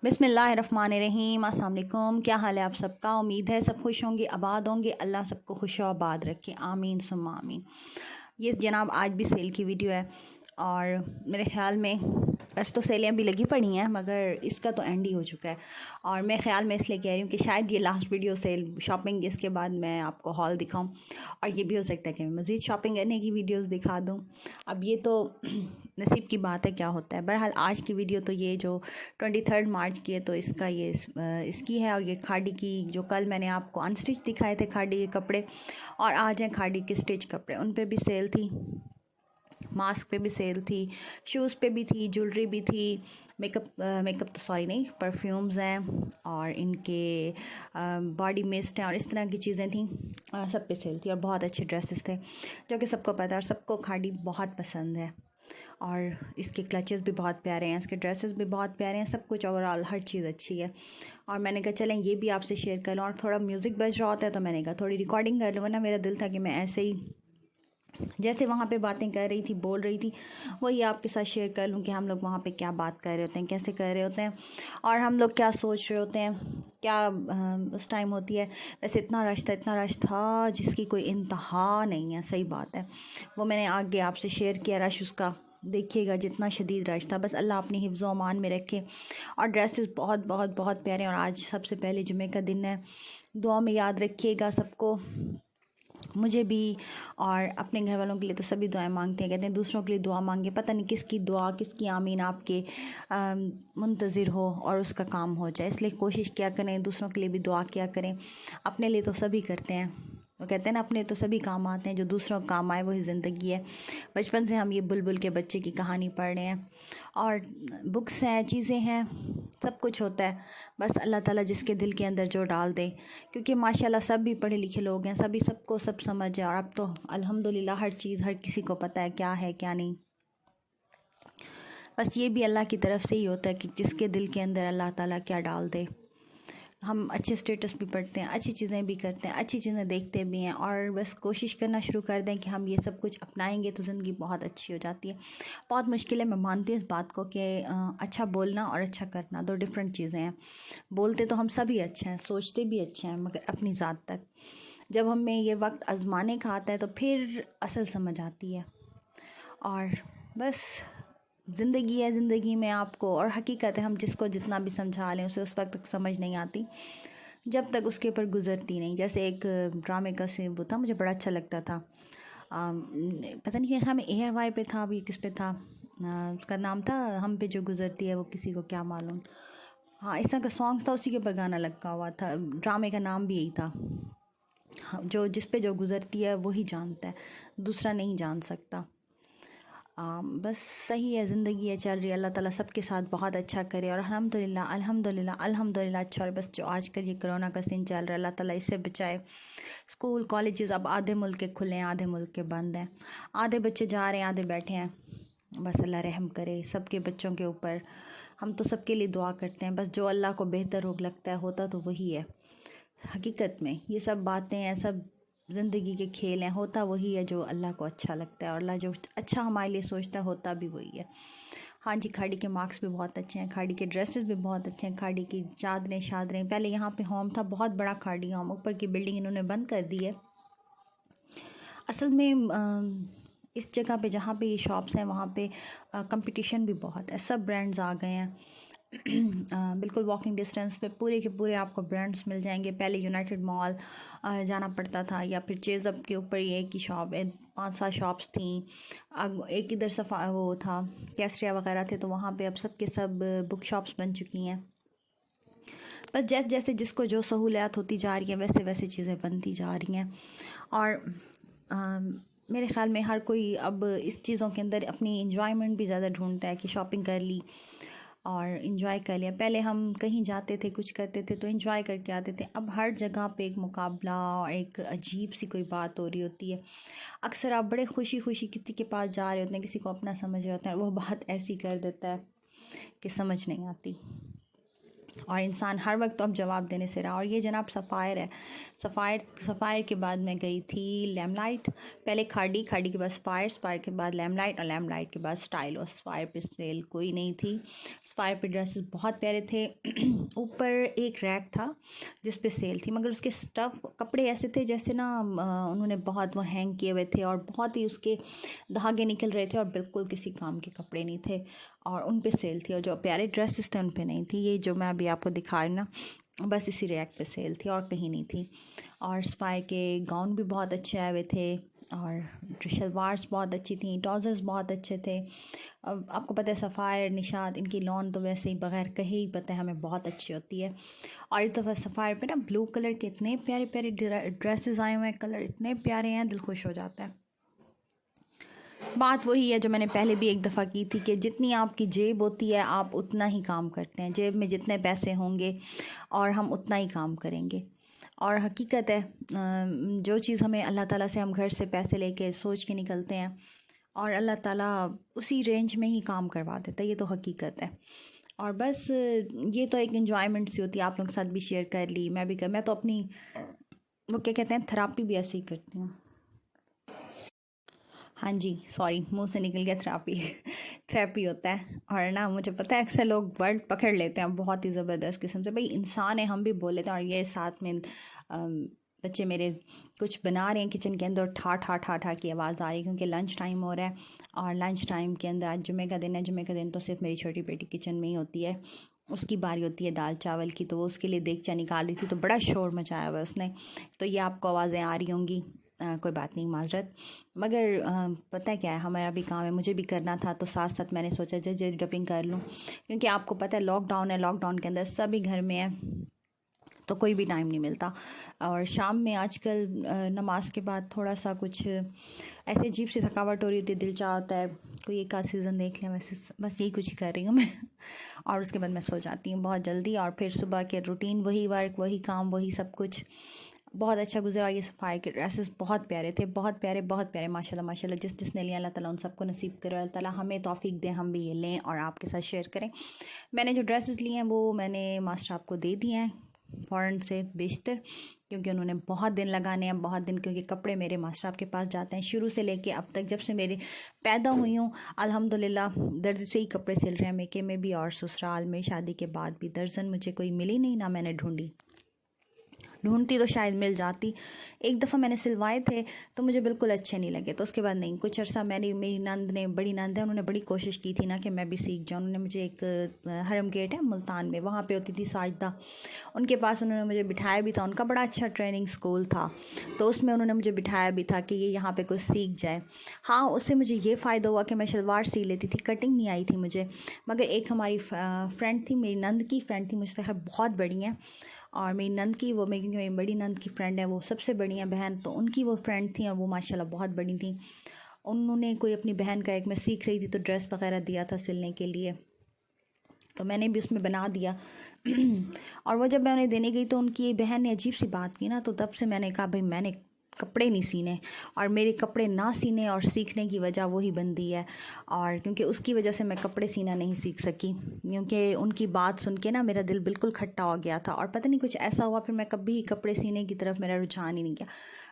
बिस्मिल्लाहिर्रहमानिर्रहीम। अस्सलाम वालेकुम। क्या हाल है आप सबका? उम्मीद है सब खुश होंगे, आबाद होंगे। अल्लाह सबको खुश और आबाद रखे, आमीन सुम्मा आमीन। ये जनाब आज भी सेल की वीडियो है और मेरे ख़्याल में वैसे तो सेलें भी लगी पड़ी हैं मगर इसका तो एंड ही हो चुका है। और मैं ख़्याल में इसलिए कह रही हूँ कि शायद ये लास्ट वीडियो सेल शॉपिंग, इसके बाद मैं आपको हॉल दिखाऊं और ये भी हो सकता है कि मैं मज़ीद शॉपिंग करने की वीडियोस दिखा दूं। अब ये तो नसीब की बात है, क्या होता है। बहरहाल आज की वीडियो तो ये जो 23 मार्च की है तो इसका ये इसकी है। और ये खाड़ी की जो कल मैंने आपको अनस्टिच दिखाए थे खाड़ी के कपड़े, और आज हैं खाड़ी के स्टिच कपड़े। उन पे भी सेल थी, मास्क पे भी सेल थी, शूज़ पे भी थी, ज्वेलरी भी थी, मेकअप तो सॉरी नहीं, परफ्यूम्स हैं और इनके बॉडी मिस्ट हैं और इस तरह की चीज़ें थी। सब पे सेल थी और बहुत अच्छे ड्रेसेस थे जो कि सबको पता है और सबको खाड़ी बहुत पसंद है। और इसके क्लचेस भी बहुत प्यारे हैं, इसके ड्रेसेस भी बहुत प्यारे हैं, सब कुछ ओवरऑल हर चीज़ अच्छी है। और मैंने कहा चलें ये भी आपसे शेयर कर लूँ। और थोड़ा म्यूज़िक बज रहा होता है तो मैंने कहा थोड़ी रिकॉर्डिंग कर लूँ, वरना मेरा दिल था कि मैं ऐसे ही जैसे वहाँ पे बातें कर रही थी, बोल रही थी, वही आपके साथ शेयर कर लूँ कि हम लोग वहाँ पे क्या बात कर रहे होते हैं, कैसे कर रहे होते हैं और हम लोग क्या सोच रहे होते हैं, क्या उस टाइम होती है। वैसे इतना रश था जिसकी कोई इंतहा नहीं है, सही बात है। वो मैंने आगे आपसे शेयर किया रश उसका, देखिएगा जितना शदीद रश था। बस अल्लाह अपनी हिफ्ज़ व अमान में रखे। और ड्रेसेस बहुत बहुत बहुत प्यारे। और आज सबसे पहले जुमे का दिन है, दुआ में याद रखिएगा सबको, मुझे भी और अपने घर वालों के लिए तो सभी दुआएं मांगते हैं। कहते हैं दूसरों के लिए दुआ मांगे, पता नहीं किसकी दुआ, किसकी आमीन आपके मुंतज़िर हो और उसका काम हो जाए। इसलिए कोशिश किया करें, दूसरों के लिए भी दुआ किया करें। अपने लिए तो सभी करते हैं, वो कहते हैं ना अपने तो सभी काम आते हैं, जो दूसरों का काम आए वही ज़िंदगी है। बचपन से हम ये बुलबुल के बच्चे की कहानी पढ़ रहे हैं और बुक्स हैं, चीज़ें हैं, सब कुछ होता है। बस अल्लाह ताला जिसके दिल के अंदर जो डाल दे, क्योंकि माशाल्लाह सब भी पढ़े लिखे लोग हैं, सभी सबको सब समझ है। और अब तो अल्हम्दुलिल्लाह हर चीज़ हर किसी को पता है क्या नहीं। बस ये भी अल्लाह की तरफ से ही होता है कि जिसके दिल के अंदर अल्लाह ताला क्या डाल दे। हम अच्छे स्टेटस भी पढ़ते हैं, अच्छी चीज़ें भी करते हैं, अच्छी चीज़ें देखते भी हैं और बस कोशिश करना शुरू कर दें कि हम ये सब कुछ अपनाएंगे तो ज़िंदगी बहुत अच्छी हो जाती है। बहुत मुश्किल है, मैं मानती हूँ इस बात को कि अच्छा बोलना और अच्छा करना दो डिफरेंट चीज़ें हैं। बोलते तो हम सभी अच्छे हैं, सोचते भी अच्छे हैं, मगर अपनी ज़ात तक जब हमें ये वक्त आजमाने का आता है तो फिर असल समझ आती है। और बस ज़िंदगी है, ज़िंदगी में आपको और हकीकत है, हम जिसको जितना भी समझा लें उसे उस वक्त तक समझ नहीं आती जब तक उसके ऊपर गुजरती नहीं। जैसे एक ड्रामे का सीन वो था, मुझे बड़ा अच्छा लगता था। पता नहीं हमें एयर वाई पे था, अभी किस पे था, उसका नाम था हम पे जो गुजरती है वो किसी को क्या मालूम। हाँ, इस तरह का सॉन्ग्स था, उसी के ऊपर गाना लगा हुआ था, ड्रामे का नाम भी यही था। हाँ, जो जिस पे जो गुजरती है वही जानता है, दूसरा नहीं जान सकता। बस सही है, ज़िंदगी है, चल रही है। अल्लाह ताला सबके साथ बहुत अच्छा करे और अल्हम्दुलिल्लाह अल्हम्दुलिल्लाह अल्हम्दुलिल्लाह अच्छा। और बस जो आजकल ये कोरोना का सीन चल रहा है, अल्लाह ताला इससे बचाए। स्कूल कॉलेजेस अब आधे मुल्क के खुले हैं, आधे मुल्क के बंद हैं, आधे बच्चे जा रहे हैं, आधे बैठे हैं। बस अल्लाह रहम करे सबके बच्चों के ऊपर। हम तो सबके लिए दुआ करते हैं, बस जो अल्लाह को बेहतर हो लगता है होता तो वही है। हकीकत में ये सब बातें हैं, सब ज़िंदगी के खेल हैं, होता वही है जो अल्लाह को अच्छा लगता है और अल्लाह जो अच्छा हमारे लिए सोचता है होता भी वही है। हाँ जी, खाड़ी के मार्क्स भी बहुत अच्छे हैं, खाड़ी के ड्रेसेस भी बहुत अच्छे हैं, खाड़ी की चादरें शादरें। पहले यहाँ पे होम था, बहुत बड़ा खाड़ी होम, ऊपर की बिल्डिंग इन्होंने बंद कर दी है। असल में इस जगह पे जहाँ पे ये शॉप्स हैं वहाँ पे कंपटीशन भी बहुत है, सब ब्रांड्स आ गए हैं। बिल्कुल वॉकिंग डिस्टेंस पे पूरे के पूरे आपको ब्रांड्स मिल जाएंगे। पहले यूनाइटेड मॉल जाना पड़ता था, या फिर चेज़अप के ऊपर ही एक ही शॉप है, 5-7 शॉप्स थी। अब एक इधर सफ़ा वो था, कैस्ट्रिया वगैरह थे, तो वहाँ पे अब सब के सब बुक शॉप्स बन चुकी हैं। बस जैसे जैसे जिसको जो सहूलियत होती जा रही है वैसे वैसे चीज़ें बनती जा रही हैं। और मेरे ख़्याल में हर कोई अब इस चीज़ों के अंदर अपनी इंजॉयमेंट भी ज़्यादा ढूंढता है कि शॉपिंग कर ली और इन्जॉय कर लिया। पहले हम कहीं जाते थे, कुछ करते थे तो इन्जॉय करके आते थे। अब हर जगह पे एक मुकाबला और एक अजीब सी कोई बात हो रही होती है। अक्सर आप बड़े खुशी खुशी किसी के पास जा रहे होते हैं, किसी को अपना समझ रहे होते हैं, वो बात ऐसी कर देता है कि समझ नहीं आती। और इंसान हर वक्त तो अब जवाब देने से रहा। और ये जनाब सफ़ायर है। सफ़ायर के बाद मैं गई थी लैमलाइट। पहले खाड़ी के बाद सफ़ायर के बाद लैमलाइट और लैमलाइट के बाद स्टाइल। और सफ़ायर पे सेल कोई नहीं थी। सफ़ायर पे ड्रेसेस बहुत प्यारे थे। ऊपर एक रैक था जिस पे सेल थी, मगर उसके स्टफ़ कपड़े ऐसे थे जैसे ना उन्होंने बहुत वो हैंग किए हुए थे और बहुत ही उसके धागे निकल रहे थे और बिल्कुल किसी काम के कपड़े नहीं थे। और उन पे सेल थी और जो प्यारे ड्रेसेस थे उन पे नहीं थी। ये जो मैं अभी आपको दिखा रही ना, बस इसी रैक पे सेल थी और कहीं नहीं थी। और स्पाई के गाउन भी बहुत अच्छे आए हुए थे और शलवार्स बहुत अच्छी थी, ट्राउज़र्स बहुत अच्छे थे। अब आपको पता है सफ़ायर, निशात, इनकी लॉन तो वैसे ही बगैर कहे ही पता है हमें बहुत अच्छी होती है। और इस दफ़ा सफ़ायर पे ना ब्लू कलर के इतने प्यारे प्यारे ड्रेसेस आए हुए हैं, कलर इतने प्यारे हैं, दिल खुश हो जाता है। बात वही है जो मैंने पहले भी एक दफ़ा की थी कि जितनी आपकी जेब होती है आप उतना ही काम करते हैं। जेब में जितने पैसे होंगे और हम उतना ही काम करेंगे। और हकीकत है, जो चीज़ हमें अल्लाह ताला से, हम घर से पैसे लेके सोच के निकलते हैं और अल्लाह ताला उसी रेंज में ही काम करवा देता है। ये तो हकीकत है। और बस ये तो एक एंजॉयमेंट सी होती है, आप लोगों के साथ भी शेयर कर ली, मैं तो अपनी वो क्या कहते हैं थेरापी भी ऐसे ही करती हूँ। हाँ जी, सॉरी, मुंह से निकल गया थेरापी। थेरेपी होता है। और ना मुझे पता है अक्सर लोग वर्ड पकड़ लेते हैं बहुत ही ज़बरदस्त किस्म से, भाई इंसान है, हम भी बोल लेते हैं। और ये साथ में बच्चे मेरे कुछ बना रहे हैं किचन के अंदर, ठा ठा ठा ठा की आवाज़ आ रही है क्योंकि लंच टाइम हो रहा है। और लंच टाइम के अंदर आज जुमे का दिन है। जुमे का दिन तो सिर्फ मेरी छोटी बेटी किचन में ही होती है, उसकी बारी होती है दाल चावल की, तो वो उसके लिए देगचा निकाल रही थी तो बड़ा शोर मचाया हुआ उसने। तो ये आपको आवाज़ें आ रही होंगी, कोई बात नहीं, माजरत। मगर पता है क्या है, हमारा भी काम है, मुझे भी करना था, तो साथ साथ मैंने सोचा जल्दी डपिंग कर लूँ क्योंकि आपको पता है लॉकडाउन है, लॉकडाउन के अंदर सभी घर में है तो कोई भी टाइम नहीं मिलता। और शाम में आजकल नमाज के बाद थोड़ा सा कुछ ऐसे अजीब सी थकावट हो रही होती है, दिल चाहता है कोई एक आध सीज़न देख लें, वैसे बस यही कुछ ही कर रही हूँ मैं। और उसके बाद मैं सो जाती हूँ बहुत जल्दी और फिर सुबह के रूटीन वही वर्क, वही काम, वही सब कुछ बहुत अच्छा गुजरा। ये सफ़ाई के ड्रेसेस बहुत प्यारे थे, बहुत प्यारे, बहुत प्यारे, माशाल्लाह माशाल्लाह। जिसने लिया अल्लाह ताला उन सबको नसीब करे, अल्लाह ताला हमें तौफीक दे हम भी ये लें और आपके साथ शेयर करें। मैंने जो ड्रेसेस लिए हैं वो मैंने मास्टर आपको दे दिए हैं फ़ौरन से बेशतर, क्योंकि उन्होंने बहुत दिन लगाने हैं, बहुत दिन, क्योंकि कपड़े मेरे मास्टर आपके पास जाते हैं शुरू से लेके अब तक, जब से मेरे पैदा हुई हूँ अल्हम्दुलिल्लाह दर्ज से ही कपड़े सिल रहे हैं। मेके में भी और ससुराल में शादी के बाद भी दर्जन मुझे कोई मिली नहीं, ना मैंने ढूंढती तो शायद मिल जाती। एक दफ़ा मैंने सिलवाए थे तो मुझे बिल्कुल अच्छे नहीं लगे, तो उसके बाद नहीं, कुछ अर्सा मेरी नंद ने, बड़ी नंद है, उन्होंने बड़ी कोशिश की थी ना कि मैं भी सीख जाऊँ। उन्होंने मुझे एक हरम गेट है मुल्तान में, वहाँ पे होती थी साजदा, उनके पास उन्होंने मुझे बिठाया भी था। उनका बड़ा अच्छा ट्रेनिंग स्कूल था तो उसमें उन्होंने मुझे बिठाया भी था कि ये यहाँ पे कुछ सीख जाए। हाँ, उससे मुझे ये फ़ायदा हुआ कि मैं शलवार सी लेती थी, कटिंग नहीं आई थी मुझे। मगर एक हमारी फ्रेंड थी, मेरी नंद की फ्रेंड थी, मुझसे खैर बहुत बड़ी हैं, और मेरी नंद की, वो मेरी बड़ी नंद की फ्रेंड है, वो सबसे बड़ी है बहन, तो उनकी वो फ्रेंड थी और वो माशाल्लाह बहुत बड़ी थी। उन्होंने कोई अपनी बहन का, एक मैं सीख रही थी तो ड्रेस वगैरह दिया था सिलने के लिए, तो मैंने भी उसमें बना दिया। और वो जब मैं उन्हें देने गई तो उनकी बहन ने अजीब सी बात की ना, तो तब से मैंने कहा भाई मैंने कपड़े नहीं सीने, और मेरे कपड़े ना सीने और सीखने की वजह वही बंदी है। और क्योंकि उसकी वजह से मैं कपड़े सीना नहीं सीख सकी, क्योंकि उनकी बात सुन के ना मेरा दिल बिल्कुल खट्टा हो गया था और पता नहीं कुछ ऐसा हुआ, फिर मैं कभी कपड़े सीने की तरफ मेरा रुझान ही नहीं गया।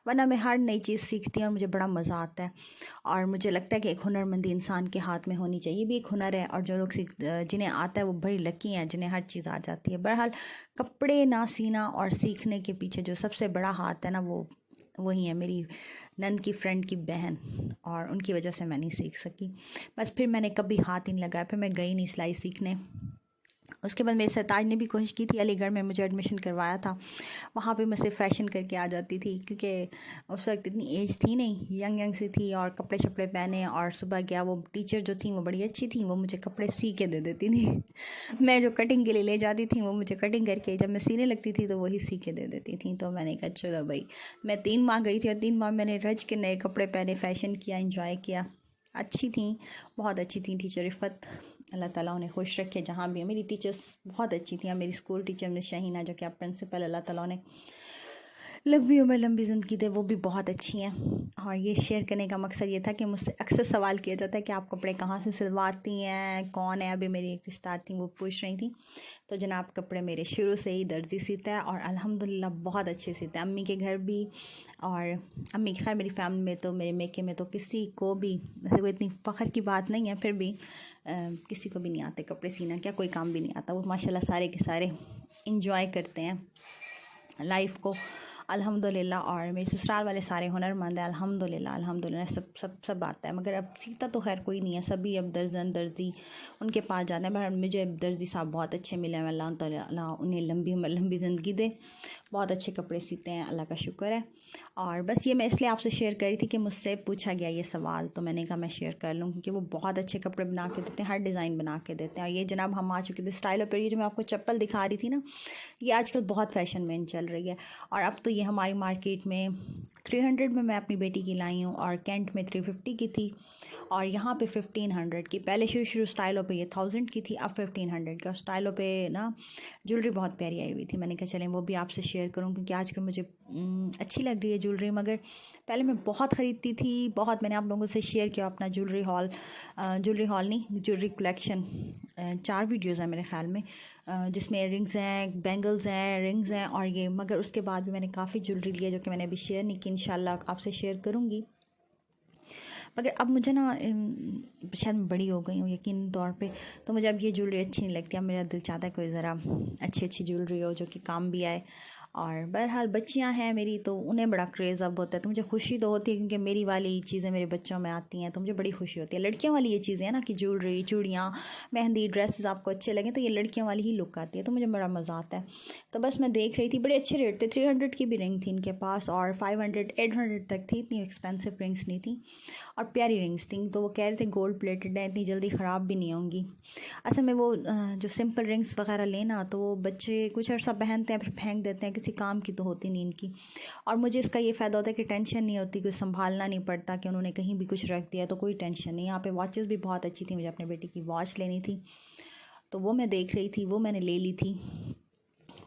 वरना मैं हर नई चीज़ सीखती हूँ और मुझे बड़ा मज़ा आता है और मुझे लगता है कि एक हुनरमंदी इंसान के हाथ में होनी चाहिए, भी एक हुनर है। और जो लोग जिन्हें आता है वो बड़ी लकी हैं, जिन्हें हर चीज़ आ जाती है। बहरहाल कपड़े ना सीना और सीखने के पीछे जो सबसे बड़ा हाथ है ना, वो वही है मेरी नंद की फ्रेंड की बहन, और उनकी वजह से मैं नहीं सीख सकी। बस फिर मैंने कभी हाथ ही नहीं लगाया, फिर मैं गई नहीं सिलाई सीखने। उसके बाद मेरे सरताज ने भी कोशिश की थी, अलीगढ़ में मुझे एडमिशन करवाया था, वहाँ पे मैं सिर्फ फ़ैशन करके आ जाती थी क्योंकि उस वक्त इतनी एज थी नहीं, यंग सी थी, और कपड़े शपड़े पहने और सुबह गया। वो टीचर जो थी वो बड़ी अच्छी थी, वो मुझे कपड़े सी के दे देती थी। मैं जो कटिंग के लिए ले जाती थी वो मुझे कटिंग करके, जब मैं सीने लगती थी तो वही सी के दे देती थी। तो मैंने कहा चलो भाई, मैं 3 माह गई थी और 3 माह मैंने रज के नए कपड़े पहने, फ़ैशन किया, इंजॉय किया। अच्छी थी, बहुत अच्छी थी टीचर रिफ़त, अल्लाह ताला उन्हें खुश रखे जहाँ भी। मेरी टीचर्स बहुत अच्छी थी। मेरी स्कूल टीचर मिस शहीना जो कि अब प्रिंसिपल, अल्लाह ताला उन्हें लंबी उम्र लंबी ज़िंदगी दे, वो भी बहुत अच्छी हैं। और ये शेयर करने का मकसद ये था कि मुझसे अक्सर सवाल किया जाता है कि आप कपड़े कहाँ से सिलवाती हैं, कौन है। अभी मेरी एक रिश्तेदार थी, वो पूछ रही थी। तो जनाब कपड़े मेरे शुरू से ही दर्जी सीता है और अल्हम्दुलिल्लाह बहुत अच्छे सीते हैं। अम्मी के घर भी, और अम्मी खैर मेरी फैमिली में तो, मेरे मेके में तो किसी को भी, वैसे कोई इतनी फ़ख्र की बात नहीं है, फिर भी किसी को भी नहीं आते कपड़े सीना, क्या कोई काम भी नहीं आता। वो माशाल्लाह सारे के सारे इंजॉय करते हैं लाइफ को अल्हम्दुलिल्लाह। और मेरे ससुराल वाले सारे हुनरमंद हैं अल्हम्दुलिल्लाह अल्हम्दुलिल्लाह, सब सब सब आता है। मगर अब सीता तो खैर कोई नहीं है, सभी अब दर्जी उनके पास जाते हैं। पर मुझे दर्जी साहब बहुत अच्छे मिले हैं, अल्लाह ताला उन्हें लंबी उम्र लंबी ज़िंदगी दे। बहुत अच्छे कपड़े सीते हैं, अल्लाह का शुक्र है। और बस ये मैं इसलिए आपसे शेयर करी थी कि मुझसे पूछा गया ये सवाल, तो मैंने कहा मैं शेयर कर लूँ, क्योंकि वो बहुत अच्छे कपड़े बना के देते हैं, हर डिज़ाइन बना के देते हैं। और ये जनाब हम आ चुके थे स्टाइल पर, ये जो मैं आपको चप्पल दिखा रही थी ना, ये आजकल बहुत फैशन में चल रही है। और अब तो ये हमारी मार्केट में 300 में मैं अपनी बेटी की लाई हूँ, और कैंट में 350 की थी, और यहाँ पे 1500 की। पहले शुरू स्टाइलों पे ये 1000 की थी, अब 1500 की। और स्टाइलों पे ना ज्वेलरी बहुत प्यारी आई हुई थी, मैंने कहा चलें वो भी आपसे शेयर करूँ, क्योंकि आजकल मुझे अच्छी लग रही है ज्वेलरी। मगर पहले मैं बहुत ख़रीदती थी, बहुत। मैंने आप लोगों से शेयर किया अपना ज्वेलरी हॉल नहीं, ज्वेलरी कलेक्शन, 4 वीडियोज़ हैं मेरे ख़्याल में, जिसमें रिंग्स हैं, बैंगल्स हैं, रिंग्स हैं और ये। मगर उसके बाद भी मैंने काफ़ी ज्वेलरी ली है, जो कि मैंने अभी शेयर नहीं की, इंशाल्लाह आपसे शेयर करूँगी। मगर अब मुझे ना शायद मैं बड़ी हो गई हूँ यकीन तौर पे, तो मुझे अब ये ज्वेलरी अच्छी नहीं लगती। अब मेरा दिल चाहता है कोई ज़रा अच्छी अच्छी ज्वेलरी हो जो कि काम भी आए। और बहरहाल बच्चियां हैं मेरी, तो उन्हें बड़ा क्रेज़ अब होता है, तो मुझे खुशी तो होती है, क्योंकि मेरी वाली चीज़ें मेरे बच्चों में आती हैं, तो मुझे बड़ी खुशी होती है। लड़कियों वाली ये चीज़ें हैं ना कि ज्वेलरी, चूड़ियाँ, मेहंदी, ड्रेसेस आपको अच्छे लगें, तो ये लड़कियों वाली ही लुक आती है, तो मुझे बड़ा मज़ा आता है। तो बस मैं देख रही थी, बड़े अच्छे रेट थे, 300 की भी रिंग थी इनके पास, और 500 800 तक थी। इतनी एक्सपेंसिव रिंग्स नहीं थी और प्यारी रिंग्स थी। तो वो कह रहे थे गोल्ड प्लेटेड है, इतनी जल्दी ख़राब भी नहीं होंगी। असल में वो जो सिंपल रिंग्स वगैरह लेना, तो वो बच्चे कुछ अर्सा पहनते हैं फिर फेंक देते हैं, किसी काम की तो होती नहीं इनकी। और मुझे इसका ये फ़ायदा होता है कि टेंशन नहीं होती, कुछ संभालना नहीं पड़ता कि उन्होंने कहीं भी कुछ रख दिया, तो कोई टेंशन नहीं। यहाँ पे वॉचेस भी बहुत अच्छी थी, मुझे अपने बेटी की वॉच लेनी थी, तो वो मैं देख रही थी, वो मैंने ले ली थी,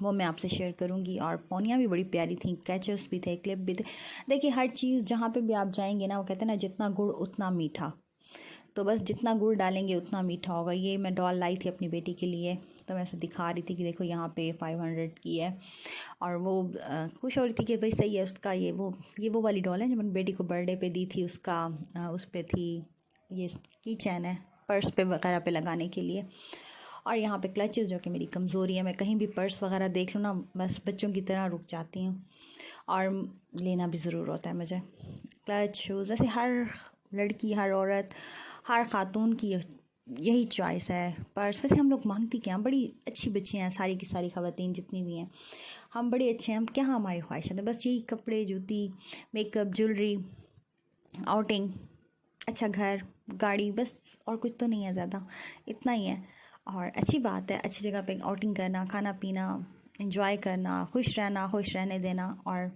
वो मैं आपसे शेयर करूँगी। और पौनियाँ भी बड़ी प्यारी थी, कैचेस भी थे, क्लिप भी थे। देखिए हर चीज़ जहाँ पे भी आप जाएंगे ना, वो कहते हैं ना जितना गुड़ उतना मीठा, तो बस जितना गुड़ डालेंगे उतना मीठा होगा। ये मैं डॉल लाई थी अपनी बेटी के लिए, तो मैं उसे दिखा रही थी कि देखो यहाँ पे 500 की है। और वो खुश हो रही थी कि भाई सही है उसका, ये वो वाली डॉल है जो मैंने बेटी को बर्थडे पे दी थी, उसका उस पर थी, ये की चैन है पर्स पे वगैरह पे लगाने के लिए। और यहाँ पे क्लचेस, जो कि मेरी कमज़ोरी है, मैं कहीं भी पर्स वगैरह देख लूँ ना, बस बच्चों की तरह रुक जाती हूँ, और लेना भी ज़रूर होता है मुझे क्लच शूज़। वैसे हर लड़की, हर औरत, हर खातून की यही चॉइस है पर्स। वैसे हम लोग मांगती क्या, हम बड़ी अच्छी बच्चियाँ हैं, सारी की सारी ख़वातीन जितनी भी हैं, हम बड़े अच्छे हैं। हम क्या, हमारी ख्वाहिशात है बस यही, कपड़े, जूती, मेकअप, ज्वेलरी, आउटिंग, अच्छा घर, गाड़ी, बस और कुछ तो नहीं है ज़्यादा, इतना ही है। और अच्छी बात है अच्छी जगह पे आउटिंग करना, खाना पीना, एंजॉय करना, खुश रहना, खुश रहने देना। और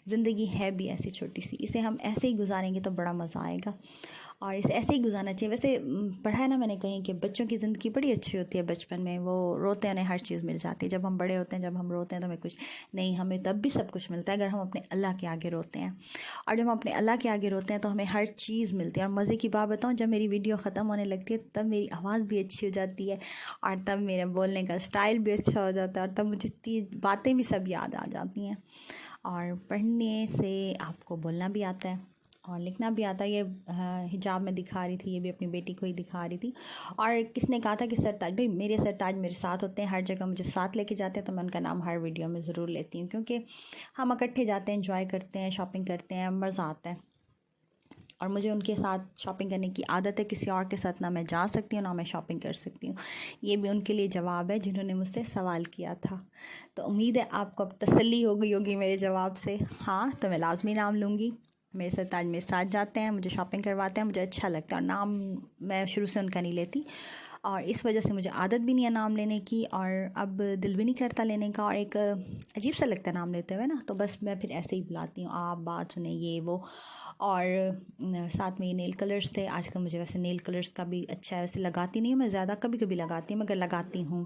ज़िंदगी है भी ऐसी छोटी सी, इसे हम ऐसे ही गुजारेंगे तो बड़ा मज़ा आएगा, और इसे ऐसे ही गुजारना चाहिए। वैसे पढ़ा है ना मैंने कहीं कि बच्चों की ज़िंदगी बड़ी अच्छी होती है बचपन में, वो रोते हैं, उन्हें हर चीज़ मिल जाती है। जब हम बड़े होते हैं, जब हम रोते हैं तो हमें कुछ नहीं, हमें तब भी सब कुछ मिलता है अगर हम अपने अल्लाह के आगे रोते हैं। और जब हम अपने अल्लाह के आगे रोते हैं तो हमें हर चीज़ मिलती है। और मज़े की बात बताऊँ, जब मेरी वीडियो ख़त्म होने लगती है तब मेरी आवाज़ भी अच्छी हो जाती है, और तब मेरे बोलने का स्टाइल भी अच्छा हो जाता है, और तब मुझे बातें भी सब याद आ जाती हैं। और पढ़ने से आपको बोलना भी आता है और लिखना भी आता है। ये हिजाब में दिखा रही थी, ये भी अपनी बेटी को ही दिखा रही थी। और किसने कहा था कि सरताज भाई, मेरे सरताज मेरे साथ होते हैं, हर जगह मुझे साथ लेके जाते हैं, तो मैं उनका नाम हर वीडियो में ज़रूर लेती हूँ, क्योंकि हम इकट्ठे जाते हैं, एंजॉय करते हैं, शॉपिंग करते हैं, मज़ा आता है। और मुझे उनके साथ शॉपिंग करने की आदत है, किसी और के साथ ना मैं जा सकती हूँ ना मैं शॉपिंग कर सकती हूँ। ये भी उनके लिए जवाब है जिन्होंने मुझसे सवाल किया था। तो उम्मीद है आपको अब तसल्ली हो गई होगी मेरे जवाब से। हाँ, तो मैं लाजमी नाम लूँगी। मेरे सरताज मेरे साथ जाते हैं, मुझे शॉपिंग करवाते हैं, मुझे अच्छा लगता है। और नाम मैं शुरू से उनका नहीं लेती, और इस वजह से मुझे आदत भी नहीं है नाम लेने की, और अब दिल भी नहीं करता लेने का, और एक अजीब सा लगता है नाम लेते हुए ना, तो बस मैं फिर ऐसे ही बुलाती हूँ, आप, बात सुने, ये वो। और साथ में ये नेल कलर्स थे। आजकल मुझे वैसे नेल कलर्स का भी अच्छा है, वैसे लगाती नहीं हूँ मैं ज़्यादा, कभी कभी लगाती हूँ, मगर लगाती हूँ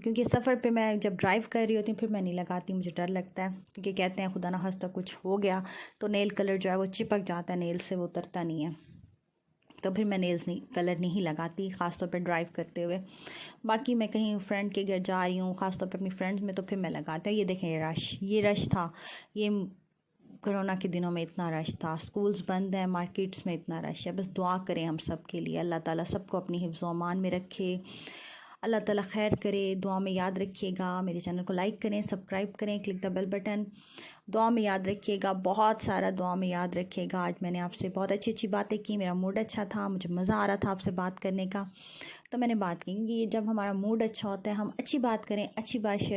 क्योंकि सफ़र पे मैं जब ड्राइव कर रही होती हूँ फिर मैं नहीं लगाती, मुझे डर लगता है क्योंकि कहते हैं खुदा ना खास्ता कुछ हो गया तो नेल कलर जो है वो चिपक जाता है नेल से, वो उतरता नहीं है, तो फिर मैं नेल्स नहीं कलर नहीं लगाती ख़ासतौर पे ड्राइव करते हुए। बाकी मैं कहीं फ्रेंड के घर जा रही हूँ ख़ासतौर पे अपनी फ्रेंड्स में तो फिर मैं लगाती हूँ। ये देखें ये रश था, ये कोरोना के दिनों में इतना रश था, स्कूल्स बंद हैं, मार्केट्स में इतना रश है। बस दुआ करें हम सब के लिए, अल्लाह ताला सबको अपनी हिफ्ज़ व अमान में रखे, अल्लाह ताला खैर करे। दुआ में याद रखिएगा, मेरे चैनल को लाइक करें, सब्सक्राइब करें, क्लिक द बेल बटन। दुआ में याद रखिएगा, बहुत सारा दुआ में याद रखिएगा। आज मैंने आपसे बहुत अच्छी अच्छी बातें की, मेरा मूड अच्छा था, मुझे मज़ा आ रहा था आपसे बात करने का, तो मैंने बात की क्योंकि जब हमारा मूड अच्छा होता है हम अच्छी बात करें, अच्छी बात शेयर